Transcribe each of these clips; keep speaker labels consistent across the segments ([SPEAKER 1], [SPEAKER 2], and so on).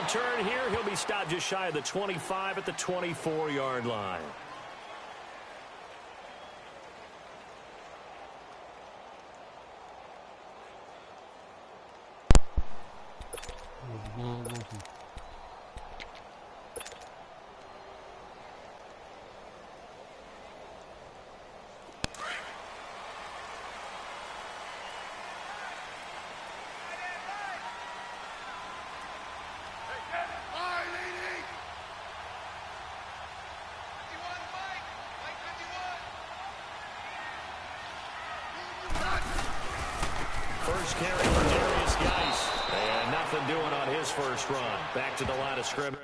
[SPEAKER 1] return here. He'll be stopped just shy of the 25 at the 24-yard line. First carry for Darius Geis. And nothing doing on his first run. Back to the line of scrimmage.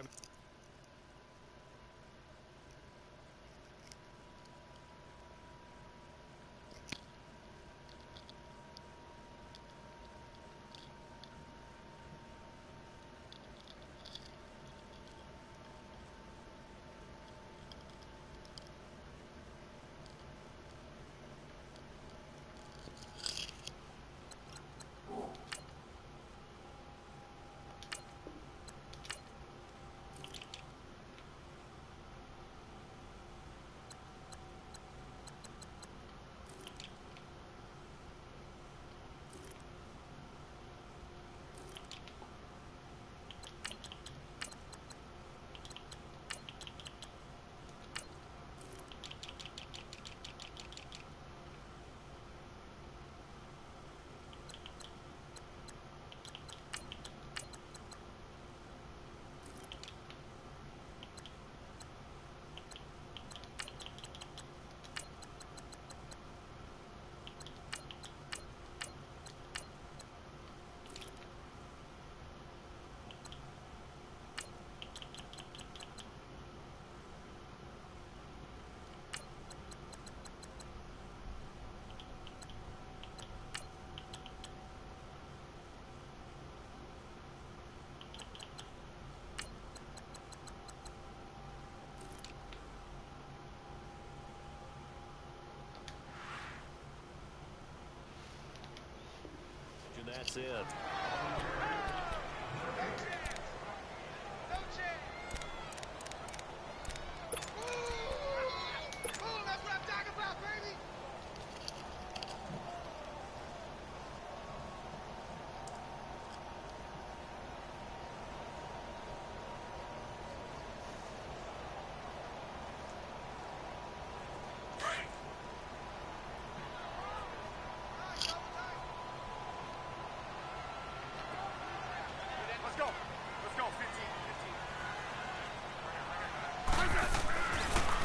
[SPEAKER 1] That's it.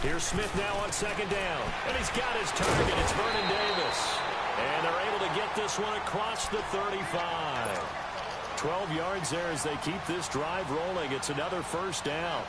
[SPEAKER 1] Here's Smith now on second down. And he's got his target. It's Vernon Davis. And they're able to get this one across the 35. 12 yards there as they keep this drive rolling. It's another first down.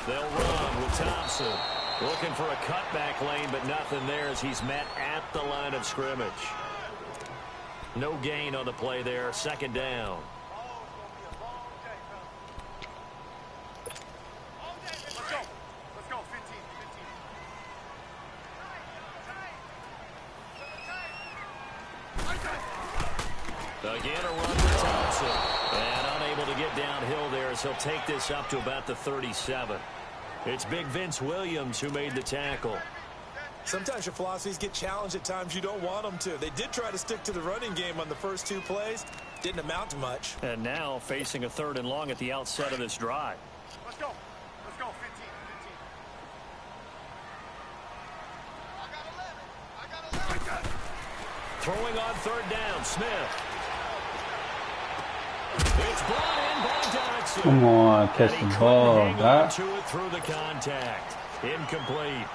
[SPEAKER 1] They'll run with Thompson. Looking for a cutback lane, but nothing there as he's met at the line of scrimmage. No gain on the play there. Second down.
[SPEAKER 2] Let's go. 15.
[SPEAKER 1] Again, a run with Thompson. And unable to get downhill there as he'll take this up to about the 37. It's big Vince Williams who made the tackle.
[SPEAKER 3] Sometimes your philosophies get challenged at times you don't want them to. They did try to stick to the running game on the first two plays. Didn't amount to much.
[SPEAKER 1] And now facing a 3rd and long at the outset of this drive.
[SPEAKER 2] Let's go. 15. I got 11.
[SPEAKER 1] Throwing on 3rd down, Smith. It's brought in by Dodson.
[SPEAKER 4] Come on, catch the ball, Doc.
[SPEAKER 1] To it through the contact. Incomplete.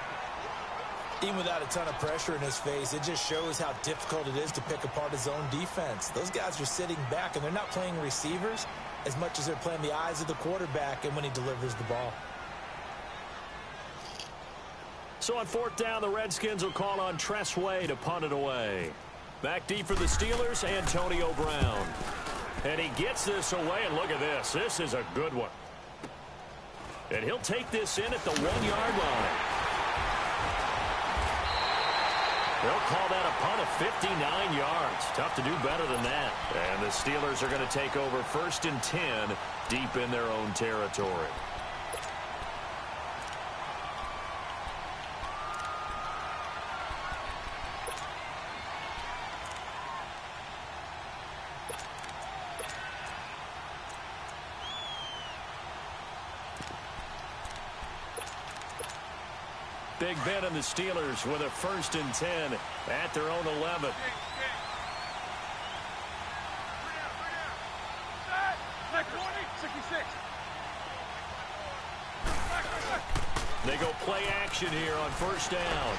[SPEAKER 3] Even without a ton of pressure in his face, it just shows how difficult it is to pick apart his own defense. Those guys are sitting back, and they're not playing receivers as much as they're playing the eyes of the quarterback and when he delivers the ball.
[SPEAKER 1] So on fourth down, the Redskins will call on Tress Way to punt it away. Back deep for the Steelers, Antonio Brown. And he gets this away, and look at this. This is a good one. And he'll take this in at the 1-yard line. They'll call that a punt of 59 yards. Tough to do better than that. And the Steelers are going to take over 1st and 10 deep in their own territory. Big Ben and the Steelers with a 1st and 10 at their own 11. They go play action here on 1st down.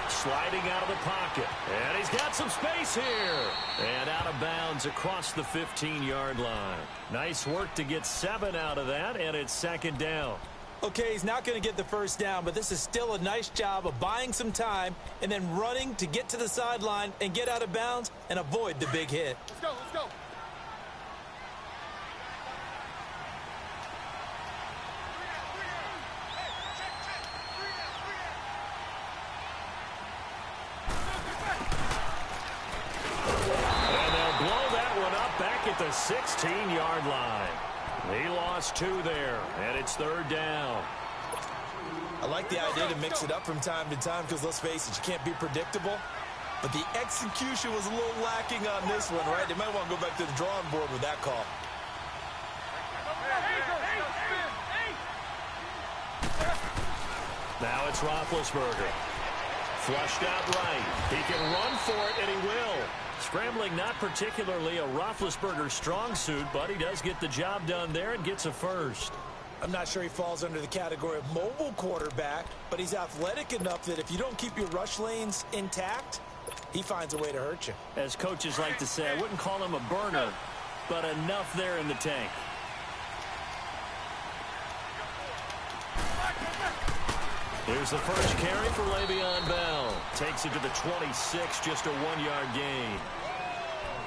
[SPEAKER 1] Sliding out of the pocket. And he's got some space here. And out of bounds across the 15-yard line. Nice work to get 7 out of that, and it's 2nd down.
[SPEAKER 3] Okay, he's not going to get the 1st down, but this is still a nice job of buying some time and then running to get to the sideline and get out of bounds and avoid the big hit.
[SPEAKER 2] Let's go, let's go.
[SPEAKER 1] And they'll blow that one up back at the 16-yard line. He lost 2 there, and it's 3rd down.
[SPEAKER 3] I like the idea to mix it up from time to time because, let's face it, you can't be predictable. But the execution was a little lacking on this one, right? They might want to go back to the drawing board with that call.
[SPEAKER 1] Now it's Roethlisberger. Flushed out right. He can run for it, and he will. Scrambling not particularly a Roethlisberger strong suit, but he does get the job done there and gets a 1st.
[SPEAKER 3] I'm not sure he falls under the category of mobile quarterback, but he's athletic enough that if you don't keep your rush lanes intact, he finds a way to hurt you.
[SPEAKER 1] As coaches like to say, I wouldn't call him a burner, but enough there in the tank. Here's the first carry for Le'Veon Bell. Takes it to the 26, just a 1-yard gain.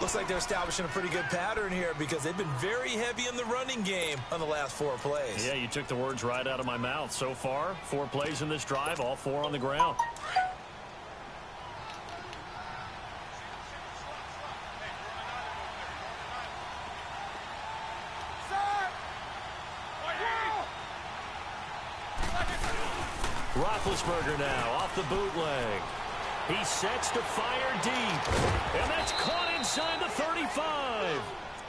[SPEAKER 3] Looks like they're establishing a pretty good pattern here because they've been very heavy in the running game on the last 4 plays.
[SPEAKER 1] Yeah, you took the words right out of my mouth. So far, 4 plays in this drive, all 4 on the ground. Roethlisberger now off the bootleg. He sets to fire deep. And that's caught inside the 35.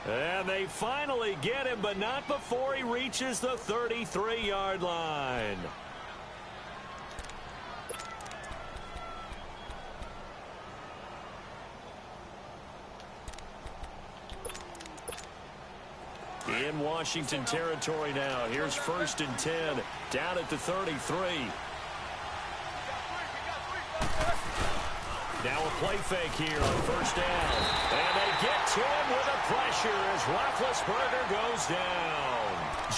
[SPEAKER 1] And they finally get him, but not before he reaches the 33-yard line. In Washington territory now. Here's 1st and 10 down at the 33. Now a play fake here on 1st down. And they get to him with a pressure as Roethlisberger goes down.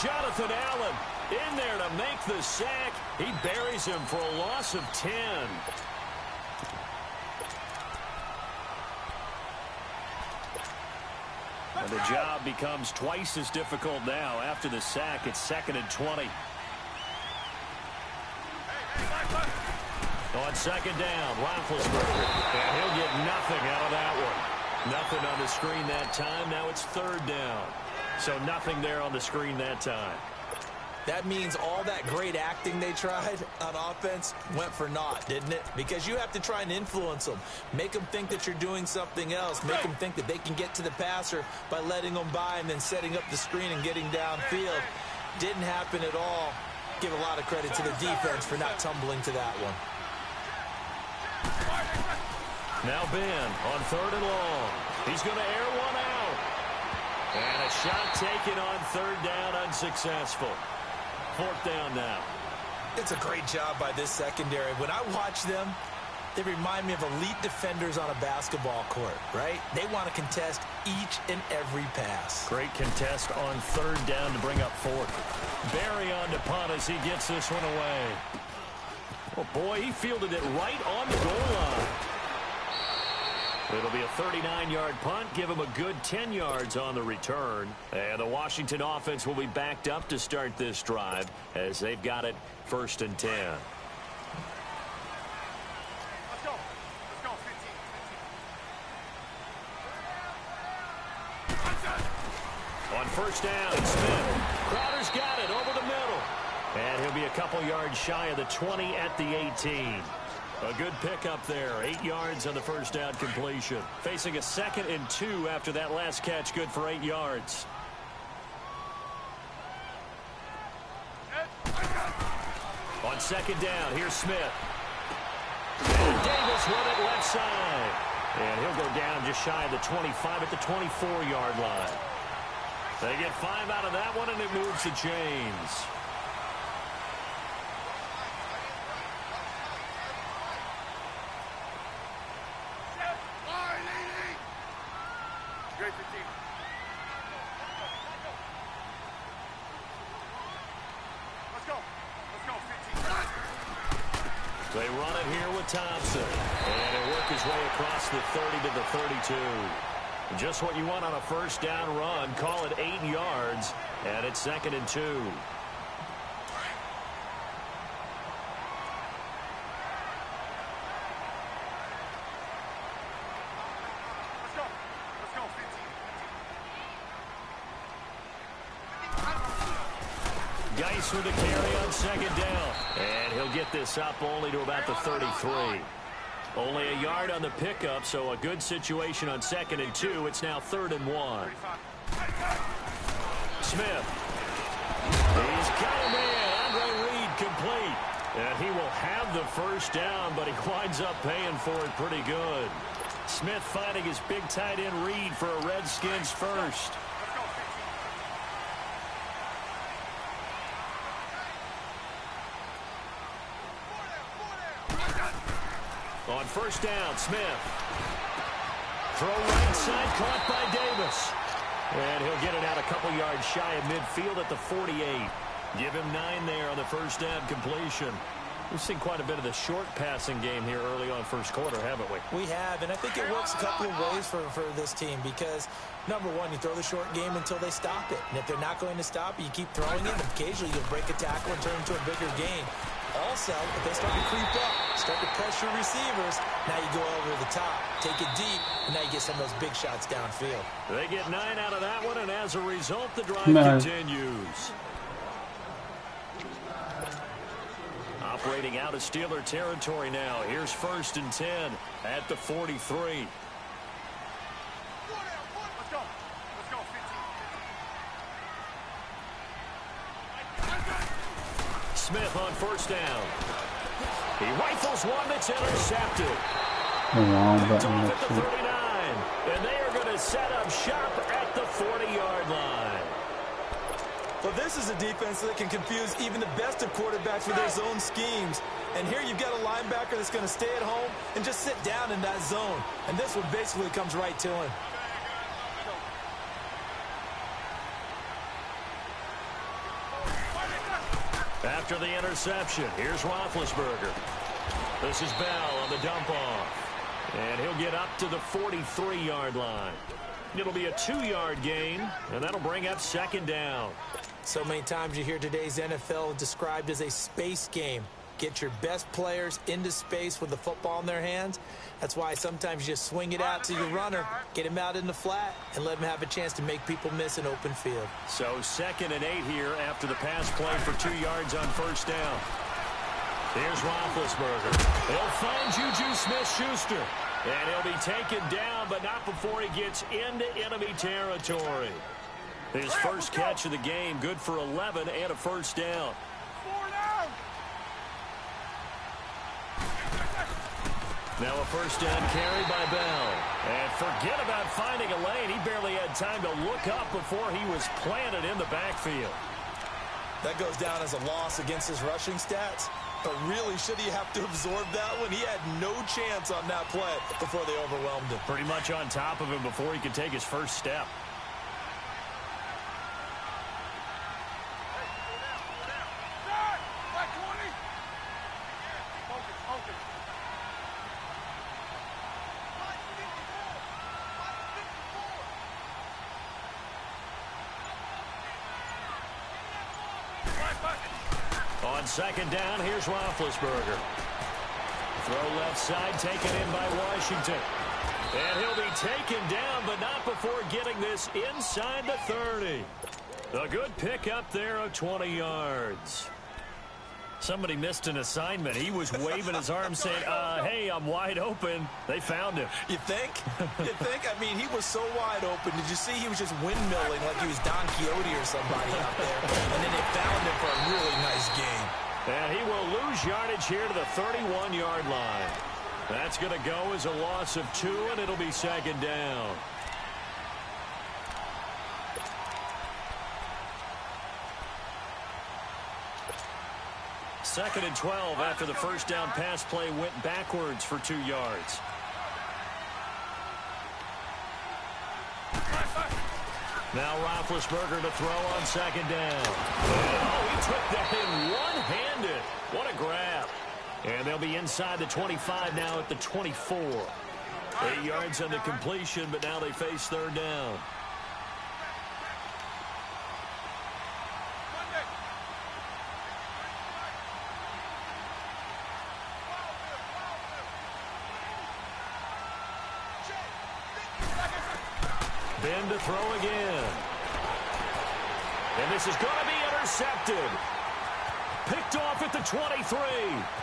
[SPEAKER 1] Jonathan Allen in there to make the sack. He buries him for a loss of 10. And the job becomes twice as difficult now. After the sack, it's 2nd and 20. On 2nd down, Roethlisberger. And he'll get nothing out of that one. Nothing on the screen that time. Now it's 3rd down. So nothing there on the screen that time.
[SPEAKER 3] That means all that great acting they tried on offense went for naught, didn't it? Because you have to try and influence them. Make them think that you're doing something else. Make them think that they can get to the passer by letting them by and then setting up the screen and getting downfield. Didn't happen at all. Give a lot of credit to the defense for not tumbling to that one.
[SPEAKER 1] Now Ben on 3rd and long. He's going to air one out. And a shot taken on 3rd down, unsuccessful. 4th down now.
[SPEAKER 3] It's a great job by this secondary. When I watch them, they remind me of elite defenders on a basketball court, right? They want to contest each and every pass.
[SPEAKER 1] Great contest on 3rd down to bring up 4th. Barry on to punt as he gets this one away. Oh, boy, he fielded it right on the goal line. It'll be a 39-yard punt. Give him a good 10 yards on the return. And the Washington offense will be backed up to start this drive as they've got it 1st and 10.
[SPEAKER 2] Let's go. Let's go. 15.
[SPEAKER 1] On 1st down, Smith. Crowder's got it over the middle. And he'll be a couple yards shy of the 20 at the 18. A good pickup there. 8 yards on the 1st down completion. Facing a 2nd and 2 after that last catch. Good for 8 yards. On 2nd down, here's Smith. And Davis with it left side. And he'll go down just shy of the 25 at the 24-yard line. They get 5 out of that one, and it moves the chains. They run it here with Thompson. And he'll work his way across the 30 to the 32. Just what you want on a 1st down run. Call it 8 yards. And it's 2nd and 2.
[SPEAKER 2] Let's go. Let's go. 15.
[SPEAKER 1] Geis with the carry on 2nd down. And he'll get this up only to about the 33. Only a yard on the pickup, so a good situation on 2nd and 2. It's now 3rd and 1. Smith. He's got him in. Andre Reed complete. And he will have the 1st down, but he winds up paying for it pretty good. Smith finding his big tight end Reed for a Redskins first. On 1st down, Smith. Throw right side, caught by Davis. And he'll get it out a couple yards shy of midfield at the 48. Give him 9 there on the 1st down completion. We've seen quite a bit of the short passing game here early on 1st quarter, haven't we?
[SPEAKER 3] We have, and I think it works a couple of ways for this team because, number one, you throw the short game until they stop it. And if they're not going to stop it, you keep throwing it. And occasionally you'll break a tackle and turn into a bigger gain. Also, if they start to creep up, start to pressure receivers, now you go over the top, take it deep, and now you get some of those big shots downfield.
[SPEAKER 1] They get 9 out of that one, and as a result, the drive continues. Operating out of Steeler territory now. Here's 1st and 10 at the 43.
[SPEAKER 2] Let's go. Let's go. 15.
[SPEAKER 1] Smith on 1st down. He rifles one that's intercepted.
[SPEAKER 4] Picked
[SPEAKER 1] off at the 39. And they are going to set up shop at the 40-yard line.
[SPEAKER 3] Well, this is a defense that can confuse even the best of quarterbacks with their zone schemes. And here you've got a linebacker that's going to stay at home and just sit down in that zone. And this one basically comes right to him.
[SPEAKER 1] After the interception, here's Roethlisberger. This is Bell on the dump off. And he'll get up to the 43-yard line. It'll be a 2-yard gain, and that'll bring up 2nd down.
[SPEAKER 3] So many times you hear today's NFL described as a space game. Get your best players into space with the football in their hands. That's why sometimes you just swing it out to your runner, get him out in the flat, and let him have a chance to make people miss an open field.
[SPEAKER 1] So 2nd and 8 here after the pass play for 2 yards on 1st down. Here's Roethlisberger. He'll find Juju Smith-Schuster. And he'll be taken down, but not before he gets into enemy territory. His first catch of the game, good for 11 and a 1st down. Now a 1st down carry by Bell. And forget about finding a lane. He barely had time to look up before he was planted in the backfield.
[SPEAKER 3] That goes down as a loss against his rushing stats. But really, should he have to absorb that one? He had no chance on that play before they overwhelmed him.
[SPEAKER 1] Pretty much on top of him before he could take his first step. On second down, here's Roethlisberger. Throw left side, taken in by Washington. And he'll be taken down, but not before getting this inside the 30. A good pickup there of 20 yards. Somebody missed an assignment. He was waving his arm saying, hey, I'm wide open. They found him.
[SPEAKER 3] You think? You think? I mean, he was so wide open. Did you see he was just windmilling like he was Don Quixote or somebody out there? And then they found him for a really nice game.
[SPEAKER 1] And he will lose yardage here to the 31-yard line. That's going to go as a loss of 2, and it'll be second down. Second and 12 after the first down pass play went backwards for 2 yards. Now Roethlisberger to throw on second down. Oh, he took that in one-handed. What a grab. And they'll be inside the 25 now at the 24. 8 yards on the completion, but now they face third down. Ben to throw again. And this is going to be intercepted. Picked off at the 23.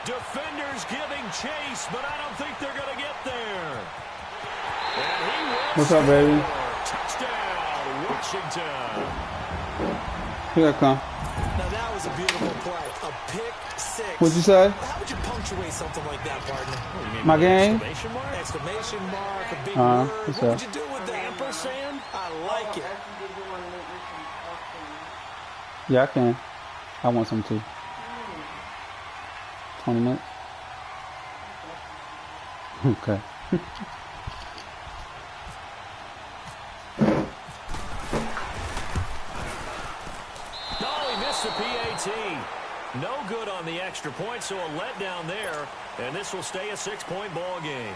[SPEAKER 1] Defenders giving chase, but I don't think they're going to get there. And he wins.
[SPEAKER 4] What's up, baby?
[SPEAKER 1] Touchdown, Washington.
[SPEAKER 4] Here I come.
[SPEAKER 3] Now, that was a beautiful play. A pick six.
[SPEAKER 4] What'd you say?
[SPEAKER 3] How would you punctuate something like that, partner?
[SPEAKER 4] My game?
[SPEAKER 1] Exclamation mark?
[SPEAKER 3] Exclamation mark, a big word.
[SPEAKER 4] What's
[SPEAKER 3] What
[SPEAKER 4] up?
[SPEAKER 3] would you do with the ampersand? I like it.
[SPEAKER 4] Yeah, I can. I want some too. 20 minutes? Okay.
[SPEAKER 1] The PAT. No good on the extra point, so a letdown there, and this will stay a 6-point ball game.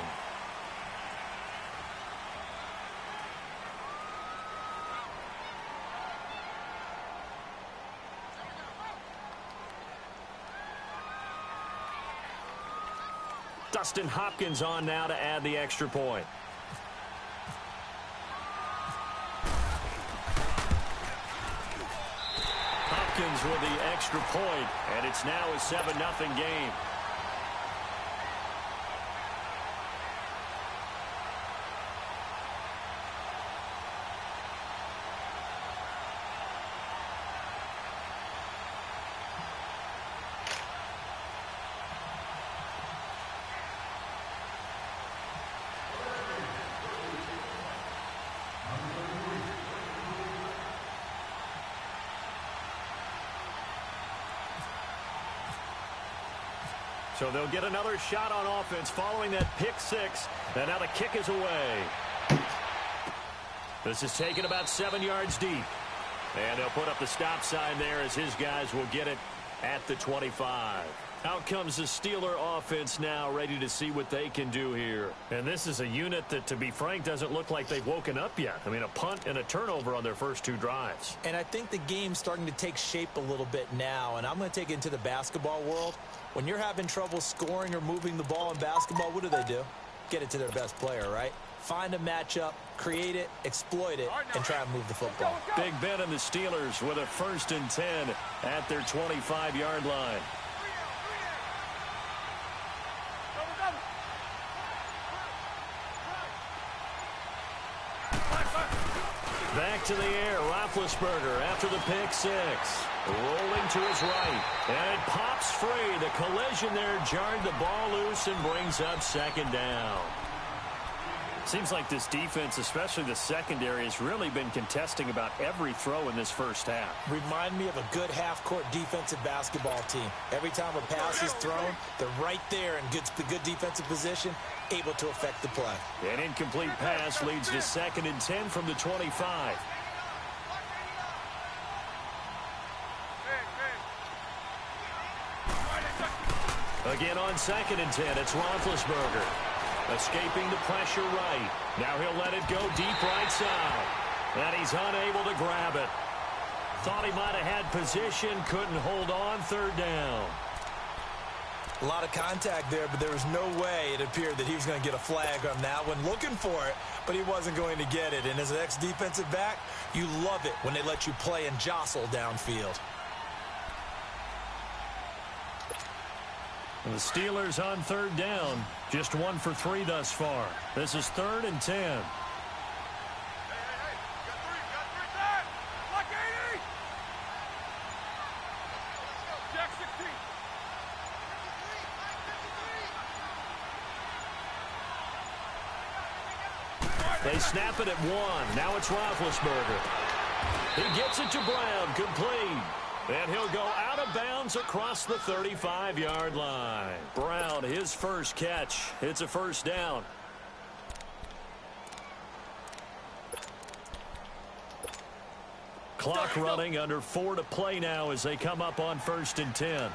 [SPEAKER 1] Dustin Hopkins on now to add the extra point. Hopkins with the extra point, and it's now a 7-0 game. So they'll get another shot on offense following that pick six. And now the kick is away. This is taken about 7 yards deep. And they'll put up the stop sign there as his guys will get it at the 25. Out comes the Steeler offense now, ready to see what they can do here. And this is a unit that, to be frank, doesn't look like they've woken up yet. I mean, a punt and a turnover on their first 2 drives.
[SPEAKER 3] And I think the game's starting to take shape a little bit now, and I'm going to take it into the basketball world. When you're having trouble scoring or moving the ball in basketball, what do? Get it to their best player, right? Find a matchup, create it, exploit it, and try and move the football.
[SPEAKER 1] Big Ben and the Steelers with a 1st and 10 at their 25-yard line. Back to the air, Roethlisberger after the pick six. Rolling to his right, and it pops free. The collision there jarred the ball loose and brings up 2nd down. Seems like this defense, especially the secondary, has really been contesting about every throw in this first half.
[SPEAKER 3] Remind me of a good half-court defensive basketball team. Every time a pass is thrown, they're right there in good defensive position, able to affect the play.
[SPEAKER 1] An incomplete pass leads to 2nd and 10 from the 25. Again on 2nd and 10, it's Roethlisberger. Escaping the pressure right. Now he'll let it go deep right side. And he's unable to grab it. Thought he might have had position, couldn't hold on. Third down.
[SPEAKER 3] A lot of contact there, but there was no way it appeared that he was going to get a flag on that one. Looking for it, but he wasn't going to get it. And as an ex-defensive back, you love it when they let you play and jostle downfield.
[SPEAKER 1] And the Steelers on third down. Just 1 for 3 thus far. This is 3rd and 10. They snap it at 1. Now it's Roethlisberger. He gets it to Brown, complete. And he'll go out of bounds across the 35-yard line. Brown, his first catch. It's a first down. Clock running, under 4 to play now as they come up on 1st and 10.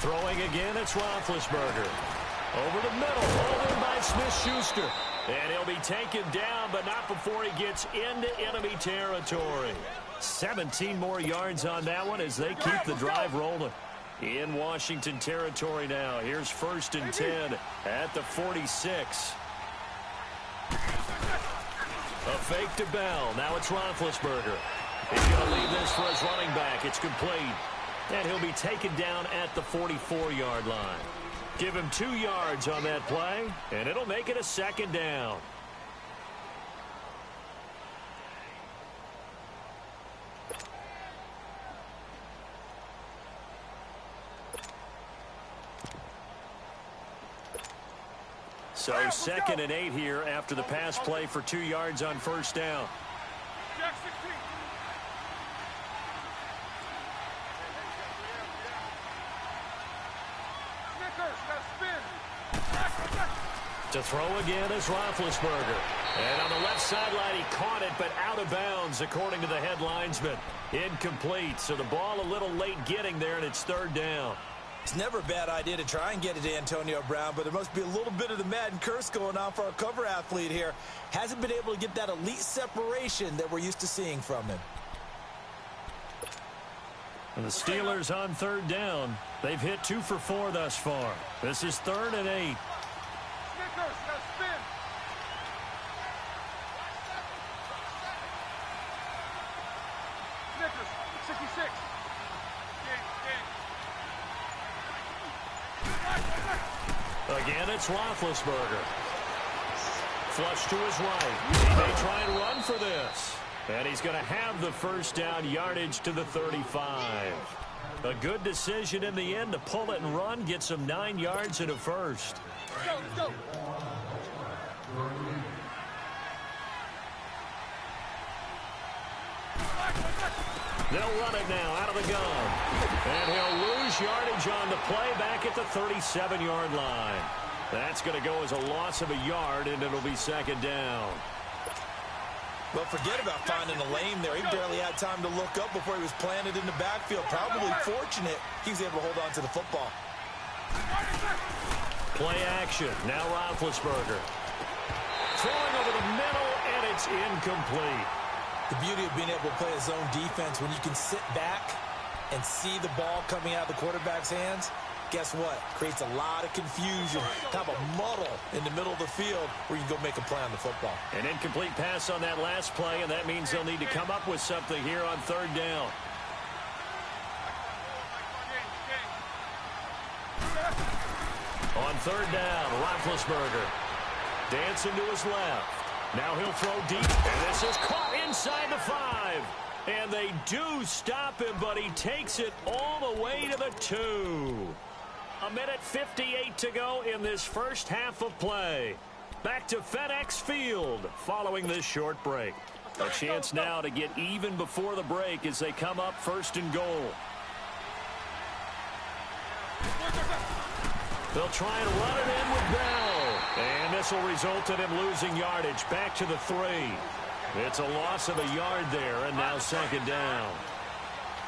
[SPEAKER 1] Throwing again, it's Roethlisberger. Over the middle, hauled in by Smith-Schuster. And he'll be taken down, but not before he gets into enemy territory. 17 more yards on that one as they keep the drive rolling. In Washington territory now. Here's 1st and 10 at the 46. A fake to Bell. Now it's Roethlisberger. He's going to leave this for his running back. It's complete. And he'll be taken down at the 44-yard line. Give him 2 yards on that play, and it'll make it a 2nd down. So 2nd and 8 here after the pass play for 2 yards on 1st down. To throw again is Roethlisberger. And on the left sideline, he caught it, but out of bounds, according to the head linesman. Incomplete, so the ball a little late getting there, and it's 3rd down.
[SPEAKER 3] It's never a bad idea to try and get it to Antonio Brown, but there must be a little bit of the Madden curse going on for our cover athlete here. Hasn't been able to get that elite separation that we're used to seeing from him.
[SPEAKER 1] And the Steelers on 3rd down. They've hit 2 for 4 thus far. This is 3rd and 8. Again, it's Roethlisberger. Flush to his right. He may try and run for this. And he's going to have the 1st down, yardage to the 35. A good decision in the end to pull it and run, get some 9 yards and a 1st. Go. They'll run it now out of the gun. And he'll lose yardage on the play back at the 37-yard line. That's going to go as a loss of a yard, and it'll be 2nd down.
[SPEAKER 3] Well, forget about finding a lane there. He barely had time to look up before he was planted in the backfield. Probably fortunate he was able to hold on to the football.
[SPEAKER 1] Play action. Now Roethlisberger. Throwing over the middle, and it's incomplete.
[SPEAKER 3] The beauty of being able to play a zone defense when you can sit back and see the ball coming out of the quarterback's hands, guess what? Creates a lot of confusion, kind of a muddle in the middle of the field where you can go make a play on the football.
[SPEAKER 1] An incomplete pass on that last play, and that means they'll need to come up with something here on 3rd down. On 3rd down, Roethlisberger dancing to his left. Now he'll throw deep, and this is caught inside the 5. And they do stop him, but he takes it all the way to the 2. 1:58 to go in this first half of play. Back to FedEx Field following this short break. A chance now to get even before the break as they come up 1st and goal. They'll try and run it in with Bell. And this will result in him losing yardage back to the 3. It's a loss of a yard there, and now 2nd down.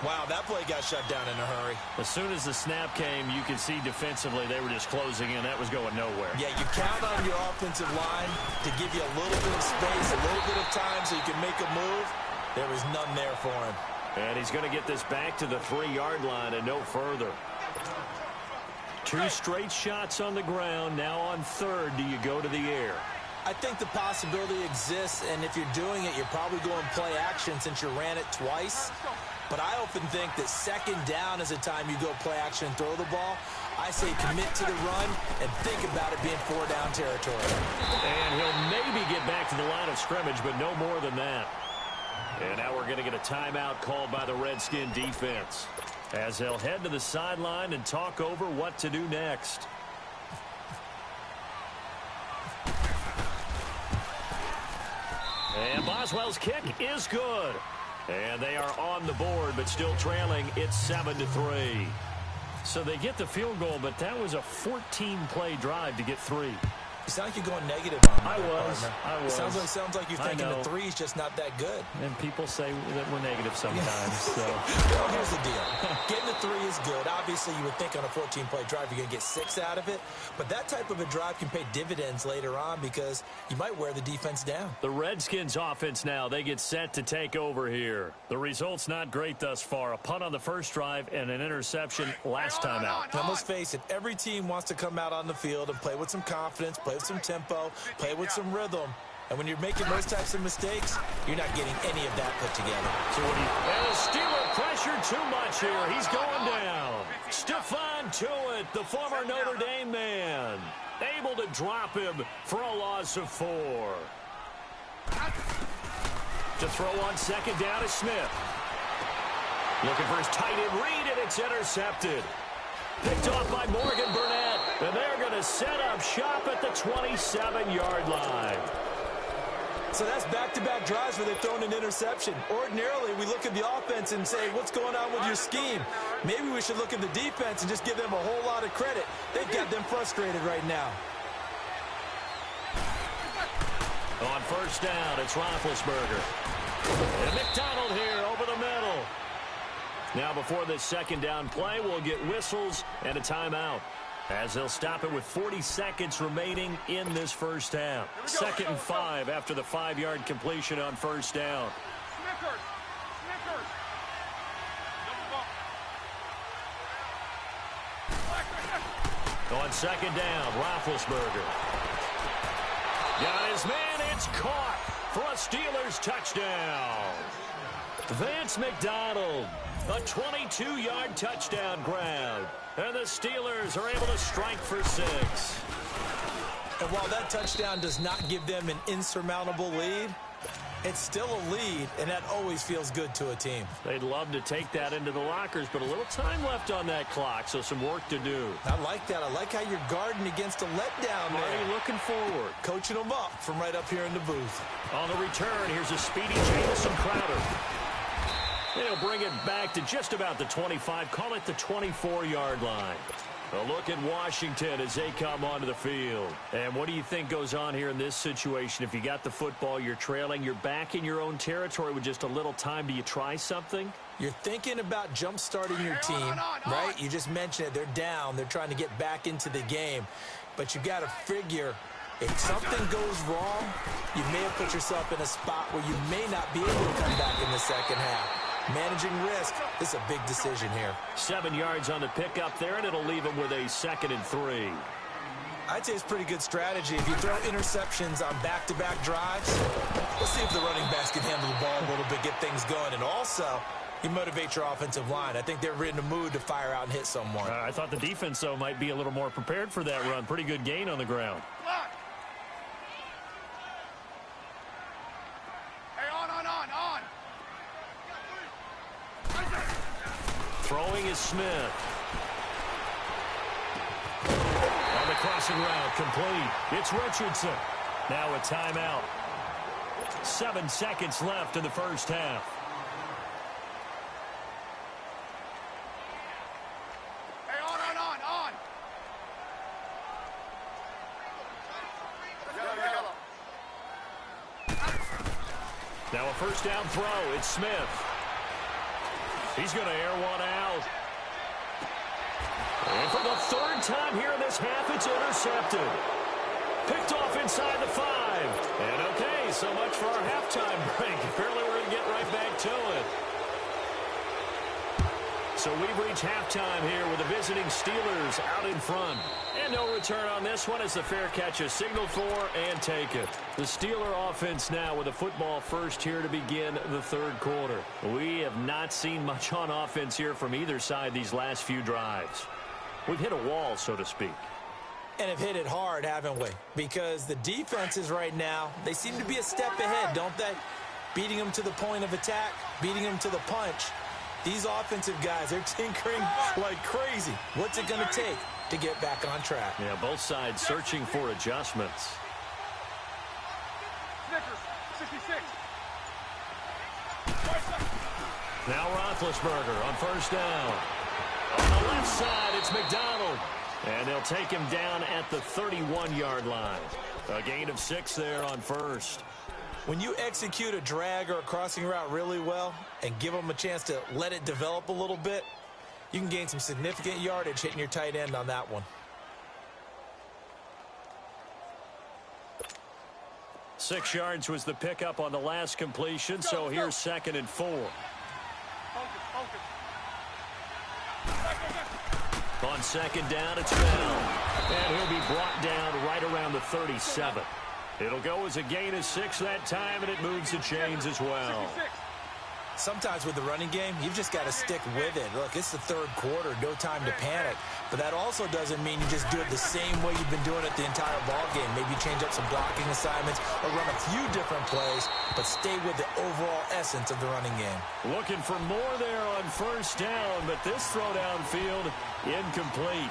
[SPEAKER 3] Wow, that play got shut down in a hurry.
[SPEAKER 1] As soon as the snap came, you could see defensively they were just closing in. That was going nowhere.
[SPEAKER 3] Yeah, you count on your offensive line to give you a little bit of space, a little bit of time so you can make a move. There was none there for him.
[SPEAKER 1] And he's going to get this back to the 3-yard line and no further. 2 straight shots on the ground. Now on third, do you go to the air?
[SPEAKER 3] I think the possibility exists, and if you're doing it, you're probably going play action since you ran it twice. But I often think that second down is a time you go play action and throw the ball. I say commit to the run and think about it being 4-down territory.
[SPEAKER 1] And he'll maybe get back to the line of scrimmage, but no more than that. And now we're going to get a timeout called by the Redskin defense as they'll head to the sideline and talk over what to do next. And Boswell's kick is good. And they are on the board, but still trailing. It's 7-3. So they get the field goal, but that was a 14-play drive to get 3.
[SPEAKER 3] You sound like you're going negative on me.
[SPEAKER 1] I was.
[SPEAKER 3] Sounds like you're thinking the 3's just not that good.
[SPEAKER 1] And people say that we're negative sometimes. So.
[SPEAKER 3] Well, here's the deal. Getting the 3 is good. Obviously, you would think on a 14-play drive you're going to get 6 out of it. But that type of a drive can pay dividends later on because you might wear the defense down.
[SPEAKER 1] The Redskins offense now, they get set to take over here. The result's not great thus far. A punt on the first drive and an interception last time out.
[SPEAKER 3] Now, let's face it, every team wants to come out on the field and play with some confidence, play with some tempo, play with some rhythm. And when you're making those types of mistakes, you're not getting any of that put together.
[SPEAKER 1] So and the Steeler pressure too much here. He's going down. Stephon Tuitt, the former Notre Dame man, able to drop him for a loss of 4. To throw on second down is Smith. Looking for his tight end read, and it's intercepted. Picked off by Morgan Burnett, and they're going to set up shop at the 27-yard line.
[SPEAKER 3] So that's back-to-back drives where they've thrown an interception. Ordinarily, we look at the offense and say, what's going on with your scheme? Maybe we should look at the defense and just give them a whole lot of credit. They've got them frustrated right now.
[SPEAKER 1] On first down, it's Roethlisberger. And McDonald here over the middle. Now before this second down play, we'll get whistles and a timeout, as they'll stop it with 40 seconds remaining in this first half. 2nd and 5 after the 5-yard completion on first down. On second down, Roethlisberger. Got his man, it's caught for a Steelers touchdown. Vance McDonald, a 22-yard touchdown grab. And the Steelers are able to strike for 6.
[SPEAKER 3] And while that touchdown does not give them an insurmountable lead, it's still a lead, and that always feels good to a team.
[SPEAKER 1] They'd love to take that into the lockers, but a little time left on that clock, so some work to do.
[SPEAKER 3] I like that. I like how you're guarding against a letdown there.
[SPEAKER 1] Already looking forward.
[SPEAKER 3] Coaching them up from right up here in the booth.
[SPEAKER 1] On the return, here's a speedy Jamison Crowder. They'll bring it back to just about the 25, call it the 24-yard line. A look at Washington as they come onto the field. And what do you think goes on here in this situation? If you got the football, you're trailing, you're back in your own territory with just a little time. Do you try something?
[SPEAKER 3] You're thinking about jump-starting your team, right? You just mentioned it. They're down. They're trying to get back into the game. But you got to figure, if something goes wrong, you may have put yourself in a spot where you may not be able to come back in the second half. Managing risk, this is a big decision here.
[SPEAKER 1] 7 yards on the pickup there, and it'll leave him with a 2nd and 3.
[SPEAKER 3] I'd say it's pretty good strategy. If you throw interceptions on back-to-back drives, let's see if the running backs can handle the ball a little bit, get things going. And also, you motivate your offensive line. I think they're in the mood to fire out and hit someone.
[SPEAKER 1] I thought the defense, though, might be a little more prepared for that run. Pretty good gain on the ground. Throwing is Smith. On the crossing route, complete. It's Richardson. Now a timeout. 7 seconds left in the first half.
[SPEAKER 2] Hey, on.
[SPEAKER 1] Now a first down throw. It's Smith. He's going to air one out. And for the third time here in this half, it's intercepted. Picked off inside the 5. And okay, so much for our halftime break. Apparently we're going to get right back to it. So we've reached halftime here with the visiting Steelers out in front. And no return on this one as the fair catch is signaled for and taken. The Steeler offense now with a football first here to begin the third quarter. We have not seen much on offense here from either side these last few drives. We've hit a wall, so to speak.
[SPEAKER 3] And have hit it hard, haven't we? Because the defenses right now, they seem to be a step ahead, don't they? Beating them to the point of attack, beating them to the punch. These offensive guys, they're tinkering like crazy. What's it going to take to get back on track?
[SPEAKER 1] Yeah, both sides searching for adjustments.
[SPEAKER 2] Snickers, 66.
[SPEAKER 1] Now Roethlisberger on first down. On the left side, it's McDonald. And they'll take him down at the 31-yard line. A gain of 6 there on first.
[SPEAKER 3] When you execute a drag or a crossing route really well and give them a chance to let it develop a little bit, you can gain some significant yardage hitting your tight end on that one.
[SPEAKER 1] 6 yards was the pickup on the last completion, so here's 2nd and 4. On 2nd down, it's Bell. And he'll be brought down right around the 37. It'll go as a gain of 6 that time, and it moves the chains as well.
[SPEAKER 3] Sometimes with the running game, you've just got to stick with it. Look, it's the third quarter, no time to panic. But that also doesn't mean you just do it the same way you've been doing it the entire ball game. Maybe change up some blocking assignments or run a few different plays, but stay with the overall essence of the running game.
[SPEAKER 1] Looking for more there on first down, but this throw downfield incomplete.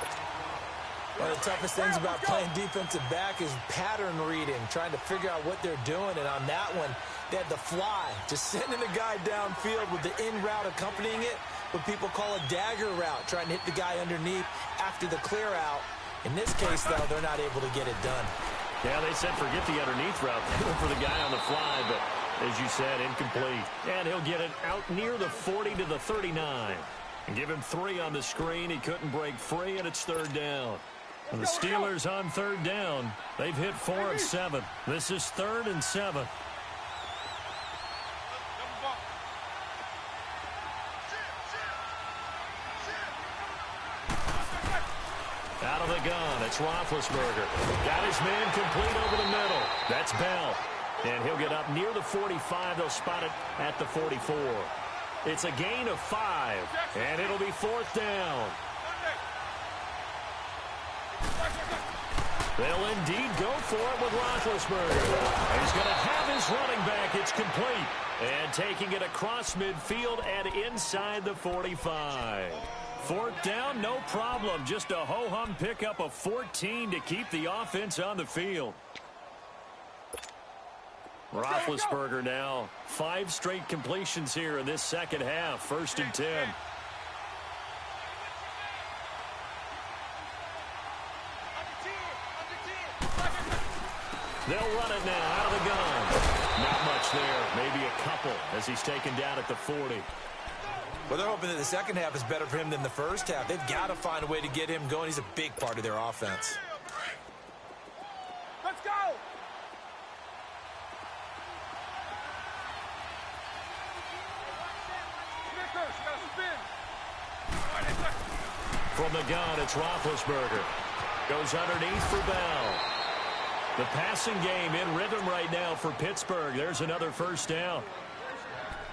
[SPEAKER 3] One of the toughest things about playing defensive back is pattern reading, trying to figure out what they're doing. And on that one, they had the fly, just sending a guy downfield with the in route accompanying it, what people call a dagger route, trying to hit the guy underneath after the clear out. In this case, though, they're not able to get it done.
[SPEAKER 1] Yeah, they said forget the underneath route. They went for the guy on the fly, but as you said, incomplete. And he'll get it out near the 40 to the 39. And give him 3 on the screen. He couldn't break free, and it's 3rd down. And the Steelers on 3rd down. They've hit 4 of 7. This is 3rd and 7. Out of the gun, it's Roethlisberger. Got his man complete over the middle. That's Bell. And he'll get up near the 45. They'll spot it at the 44. It's a gain of 5, and it'll be 4th down. They'll indeed go for it with Roethlisberger. And he's going to have his running back. It's complete. And taking it across midfield and inside the 45. 4th down, no problem. Just a ho-hum pickup of 14 to keep the offense on the field. Roethlisberger now. 5 straight completions here in this second half. 1st and 10. They'll run it now out of the gun. Not much there. Maybe a couple as he's taken down at the 40.
[SPEAKER 3] Well, they're hoping that the second half is better for him than the first half. They've got to find a way to get him going. He's a big part of their offense.
[SPEAKER 2] Let's go! Snickers, you gotta spin.
[SPEAKER 1] From the gun, it's Roethlisberger. Goes underneath for Bell. The passing game in rhythm right now for Pittsburgh. There's another 1st down.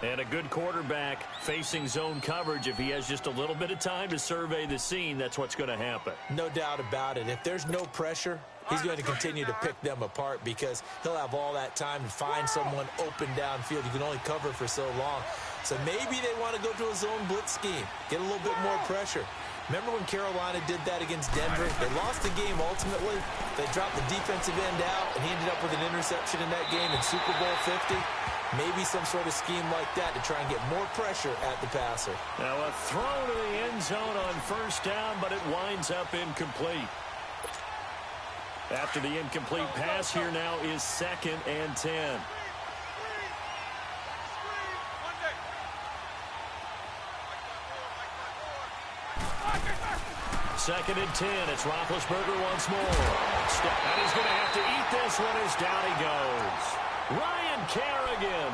[SPEAKER 1] And a good quarterback facing zone coverage. If he has just a little bit of time to survey the scene, that's what's going to happen.
[SPEAKER 3] No doubt about it. If there's no pressure, he's going to continue to pick them apart because he'll have all that time to find someone open downfield. You can only cover for so long. So maybe they want to go to a zone blitz scheme, get a little bit more pressure. Remember when Carolina did that against Denver? They lost the game ultimately. They dropped the defensive end out, and he ended up with an interception in that game in Super Bowl 50. Maybe some sort of scheme like that to try and get more pressure at the passer.
[SPEAKER 1] Now a throw to the end zone on 1st down, but it winds up incomplete. After the incomplete pass, here now is 2nd and 10. 2nd and 10. It's Roethlisberger once more. And he's going to have to eat this one as down he goes. Ryan Kerrigan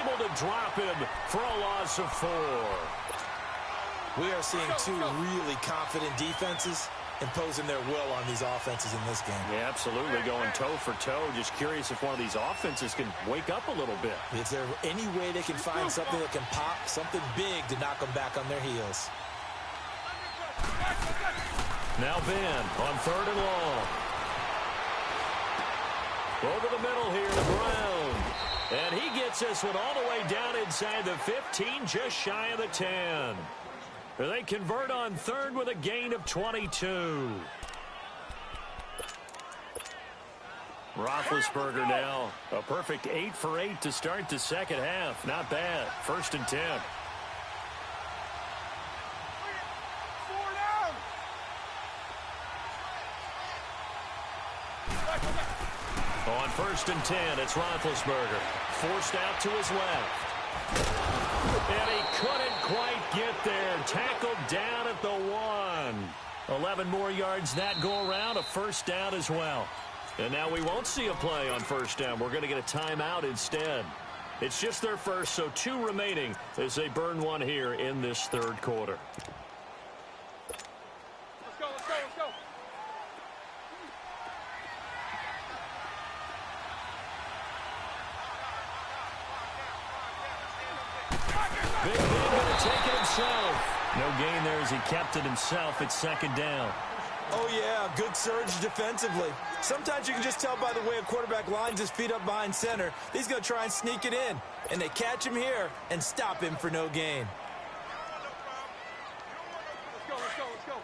[SPEAKER 1] able to drop him for a loss of 4.
[SPEAKER 3] We are seeing two really confident defenses imposing their will on these offenses in this game.
[SPEAKER 1] Yeah, absolutely, going toe for toe. Just curious if one of these offenses can wake up a little bit.
[SPEAKER 3] Is there any way they can find something that can pop, something big to knock them back on their heels?
[SPEAKER 1] Now Ben on 3rd and long. Over the middle here to Brown. And he gets this one all the way down inside the 15, just shy of the 10. They convert on 3rd with a gain of 22. Roethlisberger now, a perfect 8 for 8 to start the second half. Not bad. 1st and 10. On 1st and 10, it's Roethlisberger. Forced out to his left. And he couldn't quite get there. Tackled down at the 1. 11 more yards that go around. A 1st down as well. And now we won't see a play on 1st down. We're going to get a timeout instead. It's just their first, so 2 remaining as they burn one here in this 3rd quarter.
[SPEAKER 2] Let's go, let's go, let's go.
[SPEAKER 1] Big Ben going to take it himself. No gain there as he kept it himself. It's 2nd down.
[SPEAKER 3] Oh, yeah, good surge defensively. Sometimes you can just tell by the way a quarterback lines his feet up behind center. He's going to try and sneak it in. And they catch him here and stop him for no gain.
[SPEAKER 2] Let's go, let's go, let's go.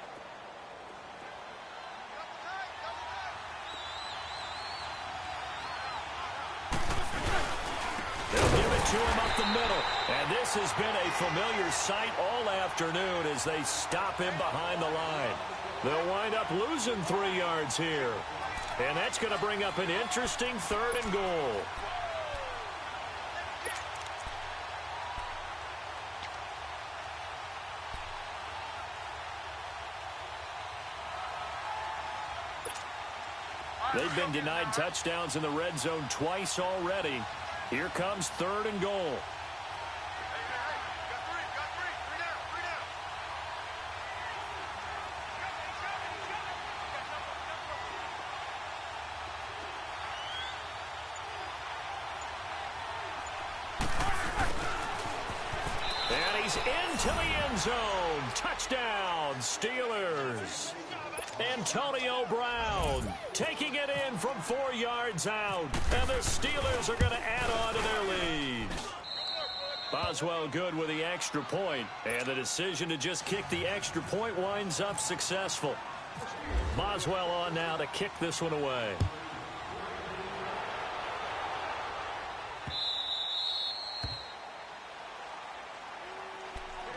[SPEAKER 1] They'll give it to him up the middle. And this has been a familiar sight all afternoon as they stop him behind the line. They'll wind up losing 3 yards here. And that's going to bring up an interesting 3rd and goal. They've been denied touchdowns in the red zone twice already. Here comes 3rd and goal. And he's into the end zone. Touchdown, Steelers. Antonio Brown taking it in from 4 yards out. And the Steelers are going to add on to their lead. Boswell good with the extra point. And the decision to just kick the extra point winds up successful. Boswell on now to kick this one away.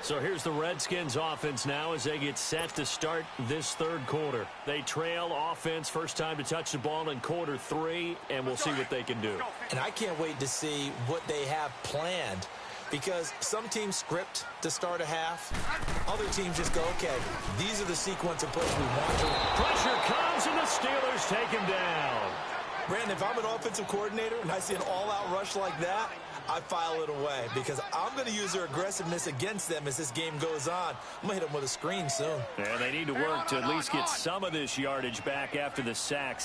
[SPEAKER 1] So here's the Redskins offense now as they get set to start this 3rd quarter. They trail offense first time to touch the ball in quarter 3, and we'll see what they can do.
[SPEAKER 3] And I can't wait to see what they have planned, because some teams script to start a half. Other teams just go, okay, these are the sequence of plays we want to run.
[SPEAKER 1] Pressure comes, and the Steelers take him down.
[SPEAKER 3] Brandon, if I'm an offensive coordinator and I see an all-out rush like that, I file it away because I'm going to use their aggressiveness against them as this game goes on. I'm going to hit them with a screen soon.
[SPEAKER 1] And they need to work to at least get some of this yardage back after the sack.